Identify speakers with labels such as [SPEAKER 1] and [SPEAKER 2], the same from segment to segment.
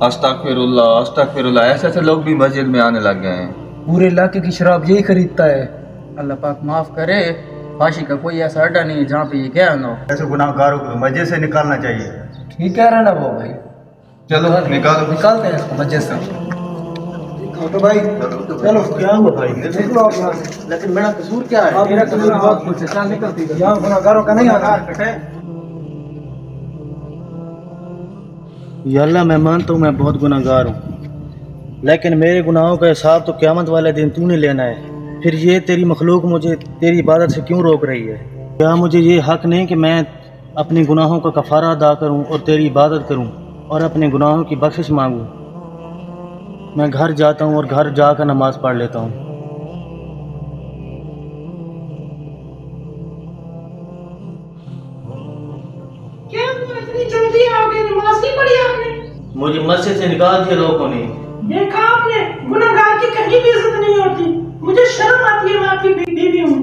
[SPEAKER 1] अस्तगफिरुल्लाह, ऐसे ऐसे लोग भी मस्जिद में आने लग गए हैं।
[SPEAKER 2] पूरे इलाके की शराब यही खरीदता है।
[SPEAKER 3] अल्लाह पाक माफ करे, फांसी का कोई ऐसा अड्डा नहीं है जहाँ पे ये गया ना हो।
[SPEAKER 4] ऐसे गुनाहगारों को मस्जिद से निकालना चाहिए।
[SPEAKER 2] ठीक कह रहा है ना वो भाई।
[SPEAKER 1] चलो निकालो।
[SPEAKER 2] निकालते हैं इसको मस्जिद से। तो भाई चलो,
[SPEAKER 4] क्या हुआ भाई?
[SPEAKER 2] निकलो आप यहाँ से।
[SPEAKER 3] लेकिन मेरा कसूर क्या है?
[SPEAKER 2] मेरा कसूर बहुत कुछ है, चल निकलती है। यहाँ गुनाहगारों का नहीं आना।
[SPEAKER 5] या अल्लाह, मैं मानता हूँ मैं बहुत गुनाहगार हूँ, लेकिन मेरे गुनाहों का हिसाब तो क़यामत वाले दिन तूने लेना है। फिर ये तेरी मखलूक मुझे तेरी इबादत से क्यों रोक रही है? क्या मुझे ये हक़ नहीं कि मैं अपने गुनाहों का कफ़ारा अदा करूँ और तेरी इबादत करूँ और अपने गुनाहों की बख्शिश मांगूँ? मैं घर जाता हूँ और घर जाकर नमाज़ पढ़ लेता हूँ।
[SPEAKER 6] क्या हुआ, इतनी जल्दी आ गए? नमाज नहीं पढ़ी आपने?
[SPEAKER 5] मुझे मस्जिद से निकाल दिया लोगों ने।
[SPEAKER 6] देखा आपने, गुनहगार की कहीं भी इज्जत नहीं होती। मुझे शर्म आती है, मैं आपकी बीवी हूँ।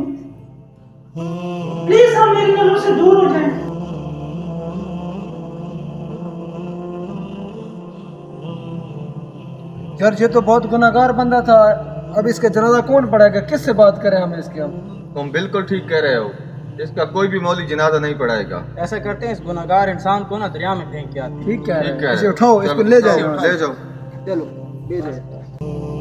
[SPEAKER 6] प्लीज आप मेरी नजरों से दूर हो जाएं।
[SPEAKER 2] यार ये तो बहुत गुनाहगार बंदा था। अब इसका जनाजा कौन पढ़ाएगा? किससे बात करें हम इसके? हम
[SPEAKER 1] तुम बिल्कुल ठीक कह रहे हो, इसका कोई भी मौलवी जनाजा नहीं पढ़ाएगा।
[SPEAKER 3] ऐसा करते हैं, इस गुनाहगार इंसान को ना दरिया में फेंक के आते
[SPEAKER 2] ठीक कह रहे
[SPEAKER 1] ठीक है,
[SPEAKER 2] हैं। इसे उठाओ, इसको ले जाओ।
[SPEAKER 1] ले जाओ।
[SPEAKER 2] चलो ले जाओ।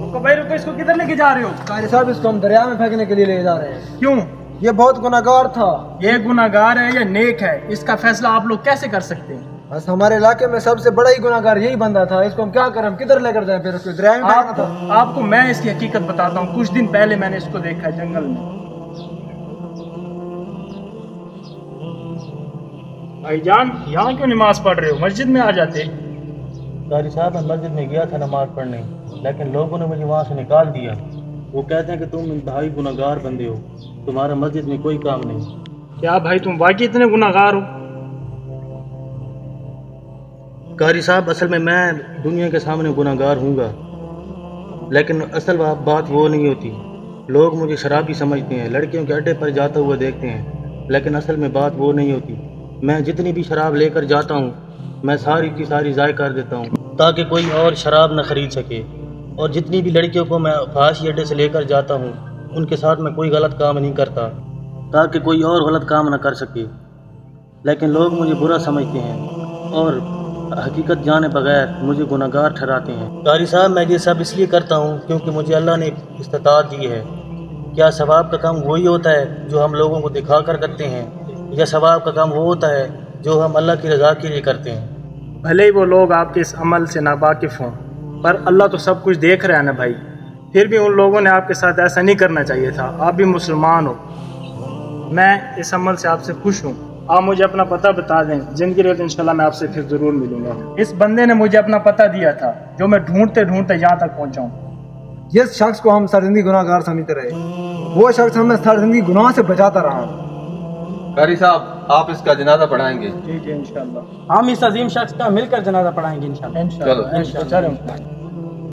[SPEAKER 6] रुको भाई रुको, इसको किधर लेके जा रहे हो?
[SPEAKER 2] कारी साहब, इसको हम दरिया में फेंकने के लिए ले जा रहे हैं।
[SPEAKER 6] क्यों?
[SPEAKER 2] ये बहुत गुनाहगार था।
[SPEAKER 6] ये गुनाहगार है या नेक है, इसका फैसला आप लोग कैसे कर सकते हैं?
[SPEAKER 2] बस हमारे इलाके में सबसे बड़ा ही गुनाहगार यही बंदा था। इसको हम क्या करें? हम किधर लेकर जाएं? फिर उसको दरिया में फेंकना था।
[SPEAKER 6] आपको मैं इसकी हकीकत बताता हूँ। कुछ दिन पहले मैंने इसको देखा है जंगल में। भाईजान, यहाँ क्यों नमाज पढ़ रहे हो? मस्जिद में आ जाते।
[SPEAKER 5] कारी साहब, मैं मस्जिद में गया था नमाज पढ़ने, लेकिन लोगों ने मुझे वहाँ से निकाल दिया। वो कहते हैं कि तुम इंतहाई गुनाहगार बंदे हो, तुम्हारा मस्जिद में कोई काम नहीं।
[SPEAKER 6] क्या भाई, तुम वाकई इतने गुनाहगार हो?
[SPEAKER 5] कारी साहब, असल में मैं दुनिया के सामने गुनाहगार हूँगा, लेकिन असल बात वो नहीं होती। लोग मुझे शराबी समझते हैं, लड़कियों के अड्डे पर जाता हुआ देखते हैं, लेकिन असल में बात वो नहीं होती। मैं जितनी भी शराब लेकर जाता हूँ, मैं सारी की सारी ज़ाय कर देता हूँ ताकि कोई और शराब न ख़रीद सके। और जितनी भी लड़कियों को मैं फहाशी अड्डे से लेकर जाता हूँ, उनके साथ मैं कोई गलत काम नहीं करता ताकि कोई और गलत काम न कर सके। लेकिन लोग मुझे बुरा समझते हैं और हकीकत जाने बगैर मुझे गुनाहगार ठहराते हैं। कारी साहब, मैं ये सब इसलिए करता हूँ क्योंकि मुझे अल्लाह ने इस्तिताअत दी है। क्या सवाब का काम वही होता है जो हम लोगों को दिखा कर करते हैं, या सवाब का काम वो होता है जो हम अल्लाह की रज़ा के लिए करते हैं?
[SPEAKER 6] भले ही वो लोग आपके इस अमल से नावाकिफ़ हों, पर अल्लाह तो सब कुछ देख रहा है ना भाई। फिर भी उन लोगों ने आपके साथ ऐसा नहीं करना चाहिए था। आप भी मुसलमान हो। मैं इस अमल से आपसे खुश हूँ। आप मुझे अपना पता बता दें, जिंदगी रहे तो इंशाल्लाह मैं आपसे फिर ज़रूर मिलूंगा। इस बंदे ने मुझे अपना पता दिया था, जो मैं ढूंढते ढूंढते यहाँ तक पहुँचा हूँ।
[SPEAKER 2] जिस शख्स को हम सरजिंदगी गुनाहगार समझते रहे, वो शख्स हमें सरजिंदगी गुनाह से बचाता रहा।
[SPEAKER 1] कारी साहब, आप इसका जनाजा पढ़ाएंगे?
[SPEAKER 6] ठीक है इंशाल्लाह।
[SPEAKER 3] हम इस अजीम शख्स का मिलकर जनाजा पढ़ाएंगे इंशाल्लाह।
[SPEAKER 1] चलो।
[SPEAKER 6] चलो।